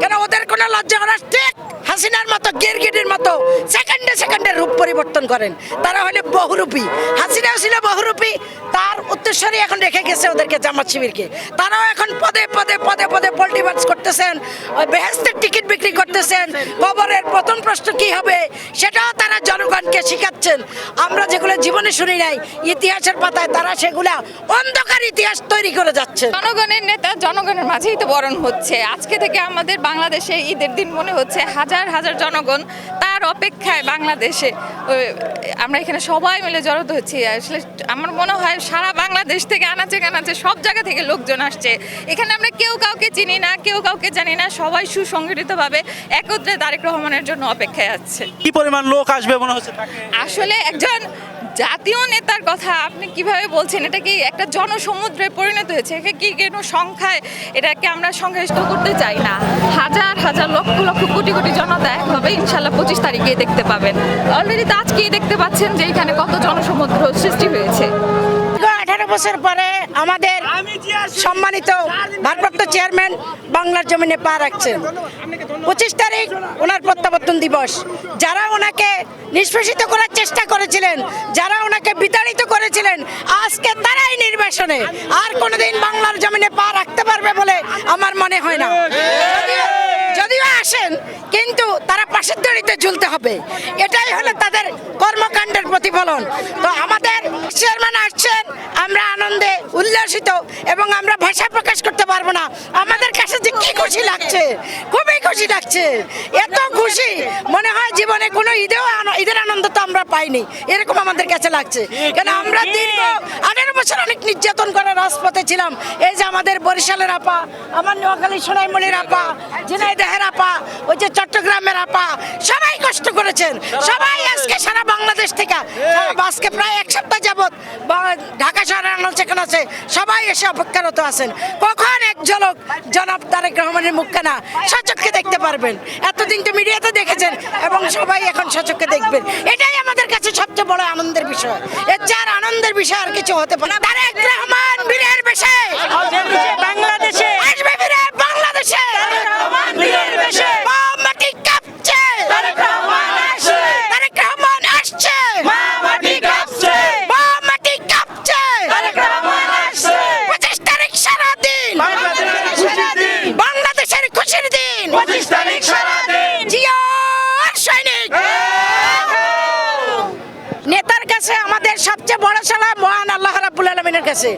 কেন ওদের কোনো লজ্জা করার ঠিক হাসিনার মতো গিরগিটির মতো সেকেন্ডে রূপ পরিবর্তন করেন। তারা হলে বহুরূপী, হাসিনাও ছিল বহুরূপী, তার উত্তরসূরি এখন রেখে গেছে ওদেরকে, জামাত শিবিরকে। তারাও এখন পদে পদে পল্টিবাস করতেছেন, বেহেস্তের টিকিট বিক্রি করতেছেন, কবরের প্রথম প্রশ্ন কি হবে সেটাও তারা জনগণকে শিখাচ্ছেন। আমরা যেগুলো জীবনে শুনি নাই, ইতিহাসের পাতায় তারা সেগুলা অন্ধকার ইতিহাস তৈরি করে যাচ্ছে। জনগণের নেতা জনগণের মাঝেই তো বরণ হচ্ছে। আজকে থেকে আমাদের বাংলাদেশে ঈদের দিন মনে হচ্ছে হাজার হাজার জনগণ তার অপেক্ষায় বাংলাদেশে। আমরা এখানে সবাই মিলে জড়ো হচ্ছি। আসলে আমার মনে হয় সারা বাংলাদেশ থেকে আনাচে কানাচে সব জায়গা থেকে লোকজন আসছে। এখানে আমরা কেউ কাউকে চিনি না, কেউ কাউকে জানি না, সবাই সুসংগঠিতভাবে একত্রে তারেক রহমানের জন্য অপেক্ষায় আছে। কি পরিমাণ লোক আসবে মনে হচ্ছে? আসলে একজন জাতীয় নেতার কথা আপনি কিভাবে বলছেন? এটা কি একটা জনসমুদ্রে পরিণত হয়েছে? কি কোনো সংখ্যায় এটাকে আমরা সংজ্ঞায়িত করতে চাই না। হাজার হাজার লক্ষ লক্ষ কোটি কোটি জনতা একভাবে ইনশাল্লাহ 25 তারিখে দেখতে পাবেন। অলরেডি তো আজকেই দেখতে পাচ্ছেন যে এখানে কত জনসমুদ্র সৃষ্টি হয়েছে। 18 বছর পরে আমাদের সম্মানিত ভারপ্রাপ্ত চেয়ারম্যান বাংলার জমিনে পা রাখছেন। 25 তারিখ ওনার প্রত্যাবর্তন দিবস। যারা ওনাকে নিষ্পেষিত করার চেষ্টা করেছিলেন, যারা ওনাকে বিতাড়িত করেছিলেন, আজকে তারাই নির্বাসনে আর কোনোদিন বাংলার জমিনে পা রাখতে পারবে বলে আমার মনে হয় না। যদিও আসেন, কিন্তু তারা পাশের দড়িতে ঝুলতে হবে। এটাই হলো তাদের কর্মকাণ্ডের প্রতিফলন। তো আমাদের চেয়ারম্যান আসছেন, আমরা আনন্দে উল্লাসিত এবং আমরা ভাষা প্রকাশ করতে পারবো না। আমাদের কাছে যে কি খুশি লাগছে, খুবই খুশি লাগছে। এত খুশি মনে হয় জীবনে কোনো ঈদের আনন্দ তো আমরা পাইনি, এরকম আমাদের কাছে লাগছে। কেন আমরা দীর্ঘ 18 বছর অনেক নির্যাতন করে রাজপথে ছিলাম। এই যে আমাদের বরিশালের আপা, আমার নোয়াখালী সোনাইমুড়ির আপা, ঝিনাইদহের আপা, ওই যে চট্টগ্রামের আপা, সবাই কষ্ট করেছেন। সবাই আজকে সারা বাংলাদেশ থেকে আজকে প্রায় 1 সপ্তাহ যাবৎ ঢাকা শহরের যেখানে আছে সবাই এসে অপেক্ষারত আছেন। কখন এক ঝলক জনাব তারেক রহমানের মুখখানা সচক্ষে দেখতে পারবেন? এতদিন তো মিডিয়াতে দেখেছেন এবং সবাই এখন সচক্ষে দেখবেন। এটাই আমাদের কাছে সবচেয়ে বড় আনন্দের বিষয়। এর চেয়ে আনন্দের বিষয় আর কিছু হতে পারে না। তারেক রহমান বীরের বেশে বাংলাদেশে আসবে, বীরে বাংলাদেশে তারেক রহমান বীরের বেশে। মা মাটি কাঁপছে, তারেক রহমান আসছে, তারেক রহমান আসছে, মা মাটি কাঁপছে, মা মাটি কাঁপছে, তারেক রহমান আসছে। 25 তারিখ সারা দিন বাংলাদেশের খুশির দিন। 25 তারিখ সারা দিন জিয়ার সৈনিক। নেতার কাছে আমাদের সবচেয়ে বড় সালাম মহান আল্লাহ রাব্বুল আলামিনের কাছে,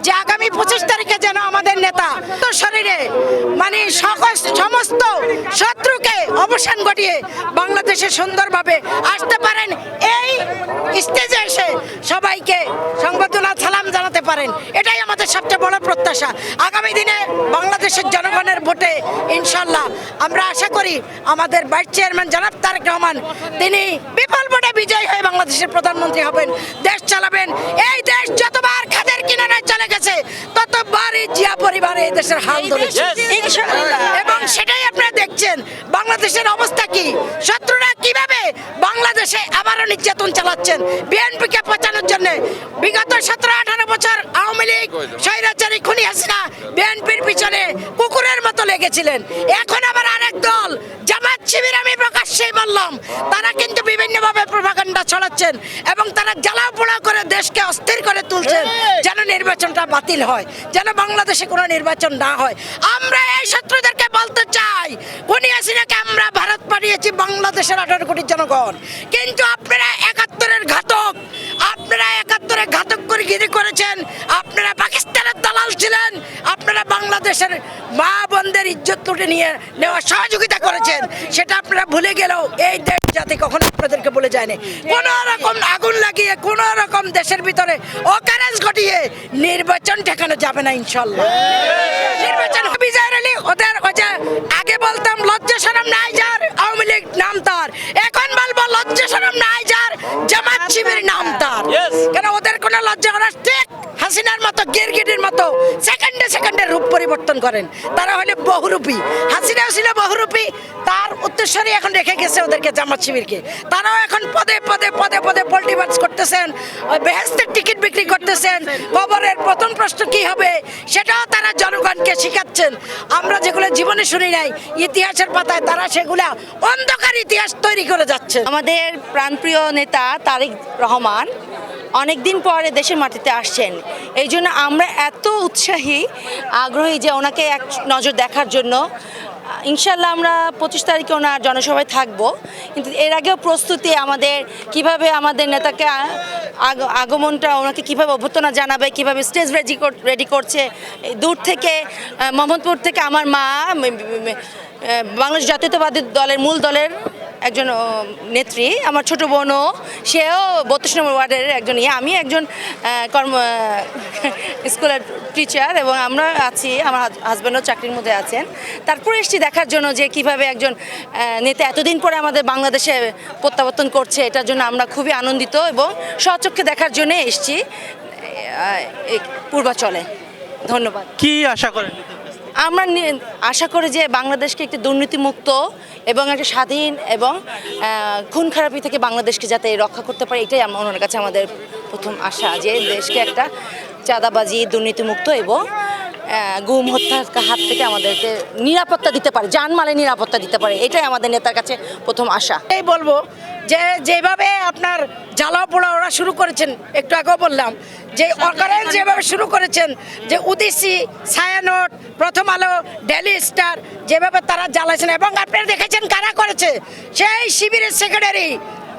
যে আগামী 25 তারিখে যেন আমাদের নেতা তো শরীরে মানে সমস্ত শত্রুকে অবসান ঘটিয়ে বাংলাদেশে সুন্দরভাবে আসতে পারেন, এই স্টেজে এসে সবাইকে সংবর্ধনা সালাম জানাতে পারেন। এটাই আমাদের সবচেয়ে বড় প্রত্যাশা। আগামী দিনে বাংলাদেশের জনগণের ভোটে ইনশাল্লাহ আমরা আশা করি আমাদের ভাইস চেয়ারম্যান জনাব তারেক রহমান তিনি বিপুল ভোটে বিজয়ী হয়ে বাংলাদেশের প্রধানমন্ত্রী হবেন, দেশ চালাবেন। এই দেশ যতবার খাদের কিনারায় চলে গেছে ততবারই জিয়া পরিবার এই দেশের হাল ধরেছে ইনশাআল্লাহ। এবং সেটাই আপনারা দেখছেন বাংলাদেশের অবস্থা কি, শত্রুরা কিভাবে বাংলাদেশে আবারও নির্যাতন চালাচ্ছেন বিএনপিকে বাঁচানোর জন্য। বিগত 17-18 বছর আওয়ামী লীগ স্বৈরাচারী খুনি হাসিনা বিএনপির পিছনে কুকুরের মতো লেগেছিলেন। এখন আবার আরেক দল জামাত শিবির, আমি প্রকাশ্যেই বললাম, তারা কিন্তু বিভিন্নভাবে প্রোপাগান্ডা ছড়াচ্ছেন এবং তারা জ্বালাও পোড়াও করে দেশকে অস্থির করে তুলছেন যেন নির্বাচনটা বাতিল হয়, যেন বাংলাদেশে কোনো নির্বাচন না হয়। আমরা এই শত্রুদেরকে বলতে চাই, খুনি হাসিনাকে আমরা ভারত পাঠিয়েছি বাংলাদেশের 18 কোটি জনগণ, কিন্তু আপনারা 71-এর ঘাতক, আপনারা 71-এর ঘাতক করে গিরি করেছেন, আপনারা পাকিস্তানের দালাল ছিলেন, আপনারা বাংলাদেশের মা বোনদের ইজ্জত লুটে নিয়ে নেওয়ার সহযোগিতা করেছেন। সেটা আপনারা ভুলে গেলেও এই দেশ জাতি কখনো আপনাদেরকে বলে যায়নি। কোন রকম আগুন লাগিয়ে, কোন রকম দেশের ভিতরে অকারেন্স ঘটিয়ে নির্বাচন ঠেকানো যাবে না ইনশাল্লাহ। নির্বাচন বিজয় র্যালি ওদের আগে বলতাম লজ্জা শরম নাই যার আওয়ামী লীগ নাম তার, এখন বলবো লজ্জা শরম নাই যার জামাত শিবির নাম তার। সরকার, Yes. কেন ওদের কোনো লজ্জা করার ঠিক হাসিনার মতো গিরগিটির মতো সেকেন্ডে সেকেন্ডে রূপ পরিবর্তন করেন। তারা হলে বহুরূপী, হাসিনাও ছিল বহুরূপী, তার উত্তরসূরি এখন রেখে গেছে ওদেরকে, জামাত শিবিরকে। তারাও এখন পদে পদে পদে পদে পল্টিবার্স করতেছেন, বেহেস্তের টিকিট বিক্রি করতেছেন, কবরের প্রথম প্রশ্ন কি হবে সেটাও তারা জনগণকে শিখাচ্ছেন। আমরা যেগুলো জীবনে শুনি নাই, ইতিহাসের পাতায় তারা সেগুলা অন্ধকার ইতিহাস তৈরি করে যাচ্ছে। আমাদের প্রাণপ্রিয় নেতা তারেক রহমান অনেক দিন পরে দেশের মাটিতে আসছেন, এই জন্য আমরা এত উৎসাহী আগ্রহী যে ওনাকে এক নজর দেখার জন্য। ইনশাল্লাহ আমরা 25 তারিখে ওনার জনসভায় থাকব, কিন্তু এর আগেও প্রস্তুতি আমাদের কিভাবে আমাদের নেতাকে আগমনটা ওনাকে কিভাবে অভ্যর্থনা জানাবে, কিভাবে স্টেজ রেডি করছে। এই দূর থেকে মোহাম্মদপুর থেকে আমার মা বাংলাদেশ জাতীয়তাবাদী দলের মূল দলের একজন নেত্রী, আমার ছোট বোনও, সেও 32 নম্বর ওয়ার্ডের একজন আমি একজন স্কুলের টিচার, এবং আমরা আছি, আমার হাজব্যান্ডও চাকরির মধ্যে আছেন। তারপরে এসেছি দেখার জন্য যে কিভাবে একজন নেতা এতদিন পরে আমাদের বাংলাদেশে প্রত্যাবর্তন করছে, এটার জন্য আমরা খুবই আনন্দিত এবং স্বচক্ষে দেখার জন্য এসেছি পূর্বাচলে। ধন্যবাদ। কি আশা করেন? আমরা আশা করি যে বাংলাদেশকে একটি দুর্নীতিমুক্ত এবং একটা স্বাধীন এবং খুন খারাপি থেকে বাংলাদেশকে যাতে রক্ষা করতে পারে, এটাই ওনার কাছে আমাদের প্রথম আশা, যে দেশকে একটা চাঁদাবাজি, দুর্নীতিমুক্ত এবং গুম হত্যার হাত থেকে আমাদেরকে নিরাপত্তা দিতে পারে, জানমালের নিরাপত্তা দিতে পারে, এটাই আমাদের নেতার কাছে প্রথম আশা। এই বলবো যে যেভাবে আপনার জ্বালা পোড়া ওরা শুরু করেছেন, একটু আগেও বললাম যে অকারেন্স যেভাবে শুরু করেছেন, যে উদিসি, ছায়ানট, প্রথম আলো, ডেলি স্টার, যেভাবে তারা জ্বালাইছেন, এবং আপনারা দেখেছেন কারা করেছে, সেই শিবিরের সেক্রেটারি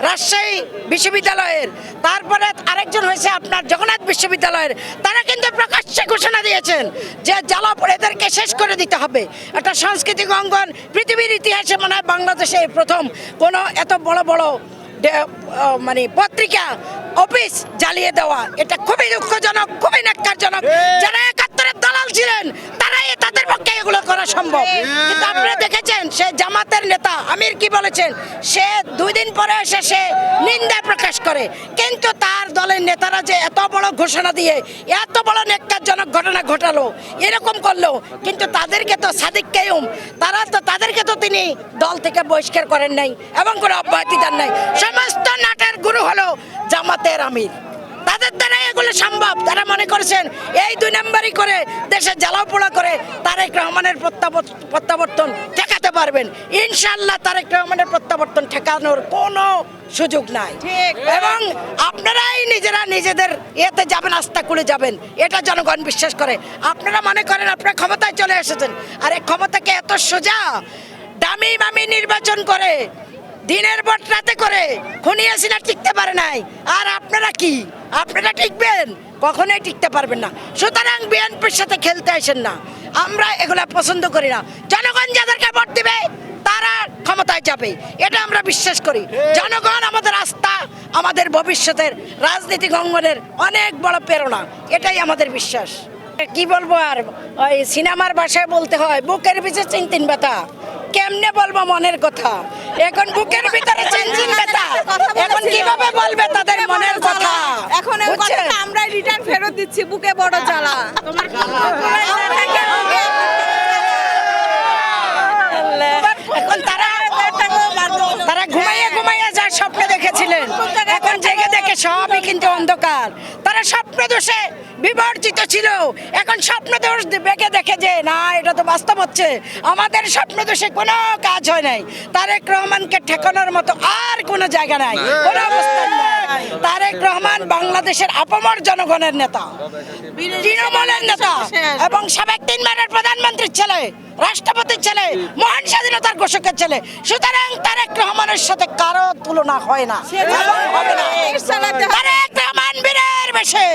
রাজশাহী বিশ্ববিদ্যালয়ের, তারপরে আরেকজন হয়েছে আপনার জগন্নাথ বিশ্ববিদ্যালয়ের। তারা কিন্তু প্রকাশ্যে ঘোষণা দিয়েছেন যে জ্বালাপোড়াদেরকে শেষ করে দিতে হবে। একটা সাংস্কৃতিক অঙ্গন, পৃথিবীর ইতিহাসে মনে হয় বাংলাদেশে প্রথম কোনো এত বড় বড় মানে পত্রিকা অফিস জ্বালিয়ে দেওয়া, এটা খুবই দুঃখজনক, খুবই ন্যাক্কারজনক। যারা 71-এর দালাল ছিলেন তারাই, তাদের পক্ষে এগুলো করা সম্ভব। কিন্তু আপনারা দেখেছেন সে জামাতের নেতা আমির কি বলেছেন, সে 2 দিন পরে এসে সে নিন্দা প্রকাশ করে, কিন্তু তার দলের নেতারা যে এত বড় ঘোষণা দিয়ে এত বড় ন্যাক্কারজনক ঘটনা ঘটালো, এরকম করলো, কিন্তু তাদেরকে তো সাদিক কাইয়ুম, তাদেরকে তো তিনি দল থেকে বহিষ্কার করেন নাই এবং কোনো অব্যাহতি দেন নাই। সমস্ত নাটের গুরু হলো জামাতের আমির, তাদের দ্বারা এগুলো সম্ভব। তারা মনে করেছেন এই 2 নম্বরই করে দেশে জ্বালাও পোড়া করে তারেক রহমানের প্রত্যাবর্তন ঠেকাতে পারবেন। ইনশাআল্লাহ তারেক রহমানের প্রত্যাবর্তন ঠেকানোর কোনো সুযোগ নাই, এবং আপনারাই নিজেরা নিজেদের এতে যাবেন, আস্থা করে যাবেন, এটা জনগণ বিশ্বাস করে। আপনারা মনে করেন আপনারা ক্ষমতায় চলে এসেছেন, আর এই ক্ষমতাকে এত সোজা দামি মামি নির্বাচন করে দিনের ভোট রাতে করে খুনিয়াছিনা টিকতে পারে নাই, আর আপনারা কি, আপনারা টিকবেন? কখনোই টিকতে পারবেন না। সুতরাং বিএনপির সাথে খেলতে আসেন না, আমরা এগুলা পছন্দ করি না। জনগণ যাদেরকে ভোট দিবে তারা ক্ষমতায় যাবে, এটা আমরা বিশ্বাস করি। জনগণ আমাদের আস্থা, আমাদের ভবিষ্যতের রাজনীতিক অঙ্গনের অনেক বড় প্রেরণা, এটাই আমাদের বিশ্বাস। কি বলবো আর, ওই সিনেমার ভাষায় বলতে হয় বুকের ভিতরে চিনতিন ব্যথা, কেমনে বলবো মনের কথা, এখন বুকের ভিতরে চিনচিন ব্যথা, এখন কিভাবে বলবে তাদের মনের কথা? এখন এই কথাটা আমরা রিটার্ন ফেরত দিচ্ছি, বুকে বড় জ্বালা। এখন তারা ঘুমাইয়া যার স্বপ্ন দেখেছিলেন, এখন জেগে দেখে সবই কিন্তু অন্ধকার। তারা স্বপ্ন দোষে বিবর্জিত ছিল, এখন স্বপ্ন দোষ বেগে দেখে যে না, এটা তো বাস্তব হচ্ছে। আমাদের স্বপ্ন দোষে কোনো কাজ হয় নাই। তারেক রহমানকে ঠেকানোর মতো আর কোনো জায়গা নাই, কোনো অবস্থান নাই। তারেক রহমান বাংলাদেশের আপামর জনগণের নেতা, তৃণমূলের নেতা, এবং সাবেক 3 বারের প্রধানমন্ত্রীর ছেলে, রাষ্ট্রপতির ছেলে, মহান স্বাধীনতার ঘোষকের ছেলে। সুতরাং তারেক রহমানের সাথে কারো তুলনা হয় না, তারেক রহমান বীরের বেশে।